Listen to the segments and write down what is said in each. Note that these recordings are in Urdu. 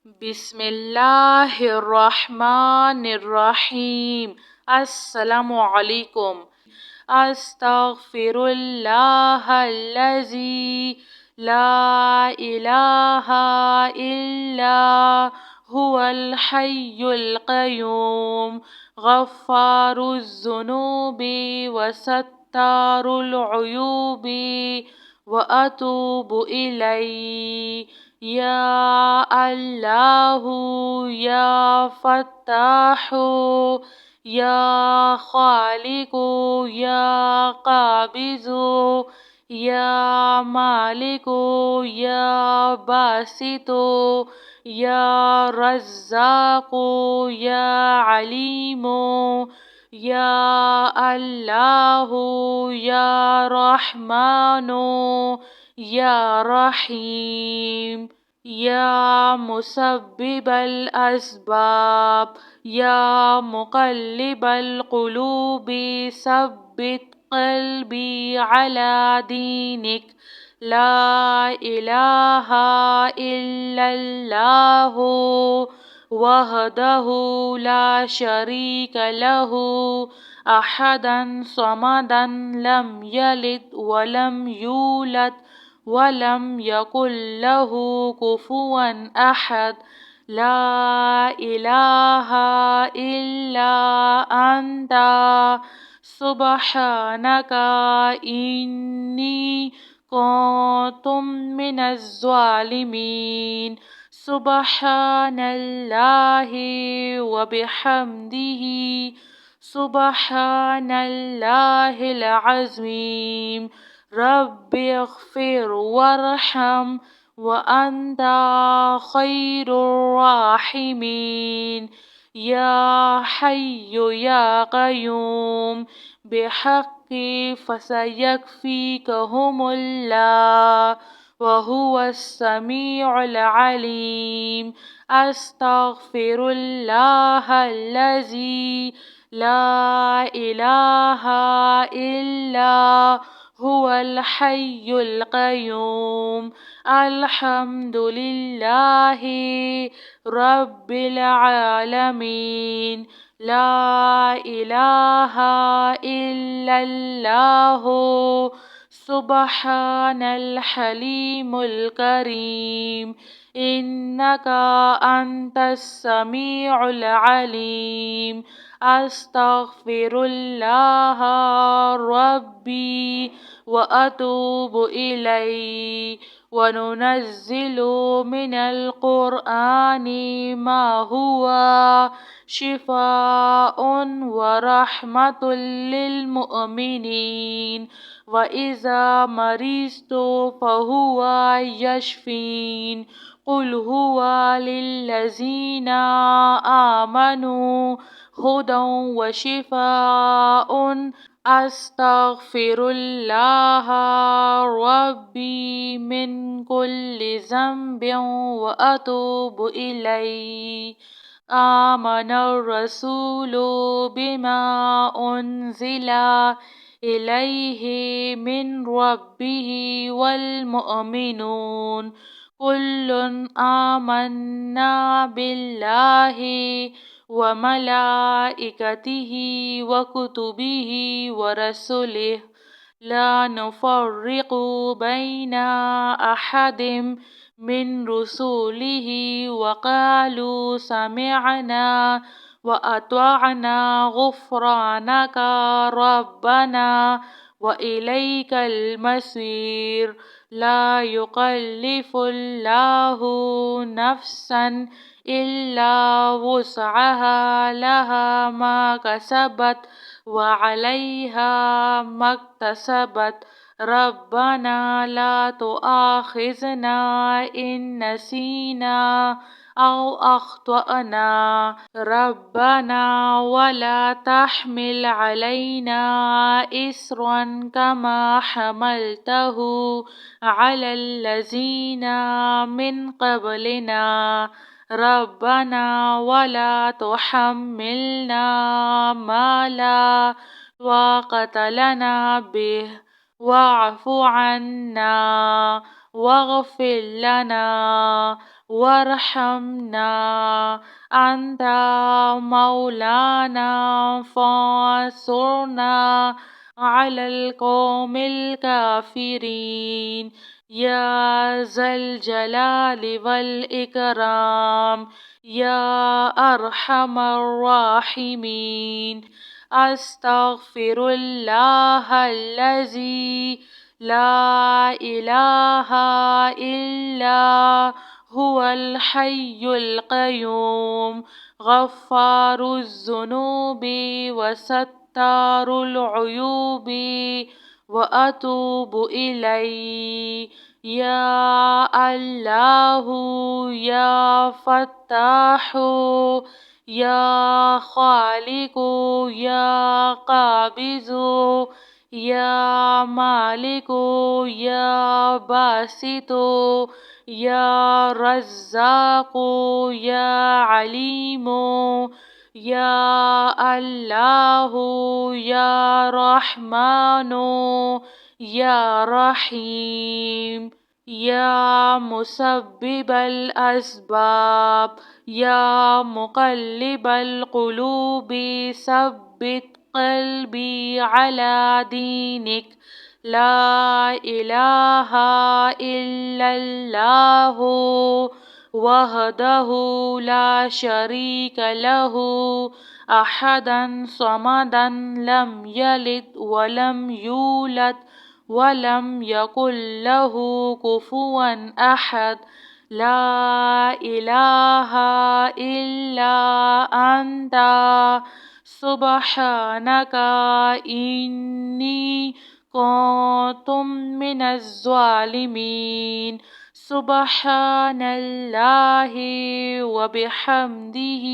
بسم اللہ الرحمن الرحیم۔ السلام علیکم۔ استغفر اللہ الذی لا الہ الا هو الحی القیوم غفار الذنوب وستار العیوب واتوب الیہ یا اللہ یا فتاح یا خالق یا قابض یا مالک یا باسط یا رزاق یا علیم یا اللہ یا رحمن یا رحیم یا مسبب الاسباب یا مقلب القلوب ثبت قلبی علی دینک لا الہ الا اللہ وحدہ لا شریک لہ احدا صمدا لم یلد ولم یولد ولم یکن لہ کفوا احد لا الہ الا انت سبحانک انی کنت من الظالمین۔ سبحان اللہ وبحمدہ سبحان اللہ العظیم۔ رب اغفر وارحم وانت خیر الراحمین۔ یا حی یا قیوم بحق فسیکفیکہم اللہ وہو السمیع العلیم۔ استغفر اللہ الذی لا الہ الا هو الحی القیوم۔ الحمد للہ رب العالمین۔ لا الہ الا اللہ سبحان الحلیم الکریم۔ انک انت السمیع العلیم۔ استغفر اللہ ربی واتوب الیہ۔ وننزل من القرآن ما هو شفاء ورحمة للمؤمنين وإذا مرضت فهو يشفين۔ قل هو للذين آمنوا هدى وشفاء۔ استغفر اللہ ربی من کل ذنب واتوب الیہ۔ آمن الرسول بما انزل الیہ من ربہ والمؤمنون کل آمنا باللہ وملائکتہ وکتبہ ورسلہ لا نفرق بین احد من رسلہ وقالوا سمعنا وأطعنا غفرانك ربنا وإليك المصير۔ لا يكلف الله نفسا إلا وسعها لها ما كسبت وعليها ما اكتسبت۔ ربنا لا تؤاخذنا إن نسينا أو أخطأنا ربنا ولا تحمل علينا إصرا كما حملته على الذين من قبلنا ربنا ولا تحملنا ما لا طاقة لنا به واعف عنا واغفر لنا وارحمنا أنت مولانا فانصرنا على القوم الكافرين يا ذا الجلال والإكرام يا أرحم الراحمين. أستغفر الله الذي لا إله إلا هو الحي القيوم غفار الذنوب وستار العيوب وأتوب إليه يا الله يا فتاح يا خالق يا قابض يا مالك يا باسط يا رزاق يا عليم يا الله يا رحمن يا رحيم يا مسبب الأسباب يا مقلب القلوب ثبت قلبي على دينك لا إله إلا الله وحده لا شريك له أحدا صمدا لم يلد ولم يولد ولم يكن له كفوا أحد لا إله إلا أنت سبحانك إني كنت من الظالمين. سبحان الله وبحمده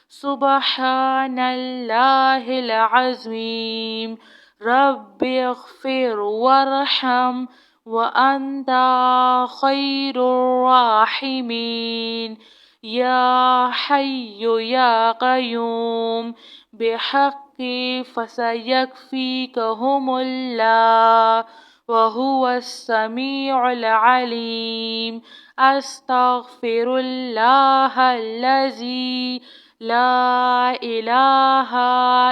سبحان الله العظيم. رب اغفر وارحم وأنت خير الراحمين. يا حي يا قيوم بحق فسيكفيكهم الله وهو السميع العليم. أستغفر الله الذي لا إله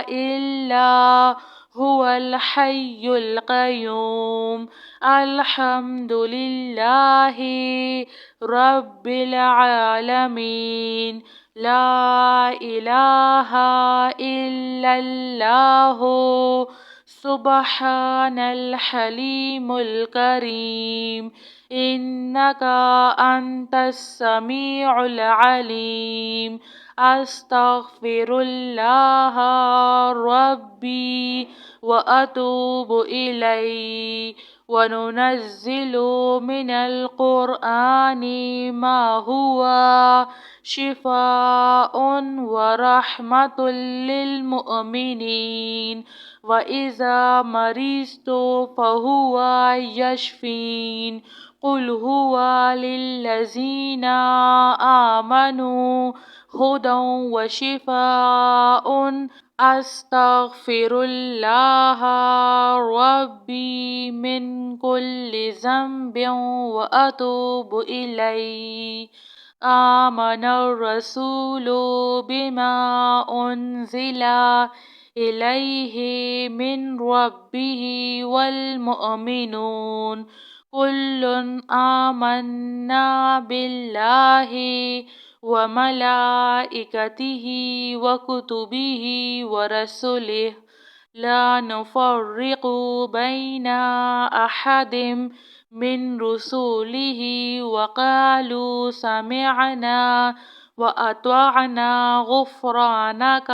إلا هو الحي القيوم. الحمد لله رب العالمين. لا إله إلا الله سبحان الحليم الكريم. إنك أنت السميع العليم. أستغفر الله ربي وأتوب إليه. وننزل من القرآن ما هو شفاء ورحمة للمؤمنين وإذا مرضت فهو يشفين. قل هو للذين آمنوا هدى وشفاء. أستغفر الله ربي من كل ذنب وأتوب إليه. آمن الرسول بما أنزل إليه من ربه والمؤمنون كل آمنا بالله وملائكته وكتبه ورسله لا نفرق بين أحد من رسله وقالوا سمعنا وأطعنا غفرانك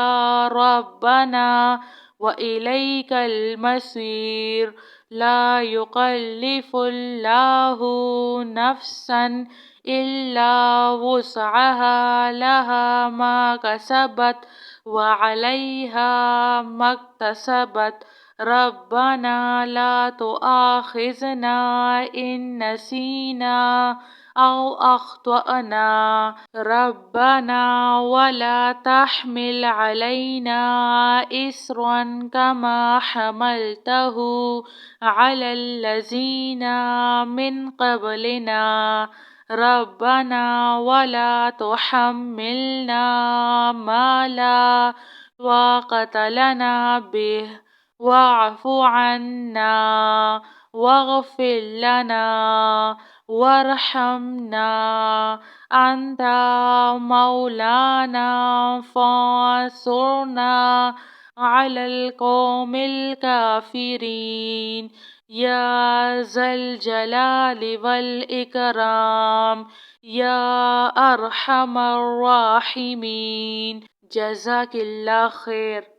ربنا وإليك المصير. لا يكلف الله نفسا إلا وسعها لها ما كسبت وعليها ما اكتسبت. ربنا لا تؤاخذنا إن نسينا أو أخطأنا. ربنا ولا تحمل علينا إصرا كما حملته على الذين من قبلنا. ربنا ولا تحملنا ما لا طاقة لنا به واعف عنا واغفر لنا وارحمنا أنت مولانا فانصرنا على القوم الكافرين يا ذا الجلال والإكرام يا أرحم الراحمين. جزاك الله خير.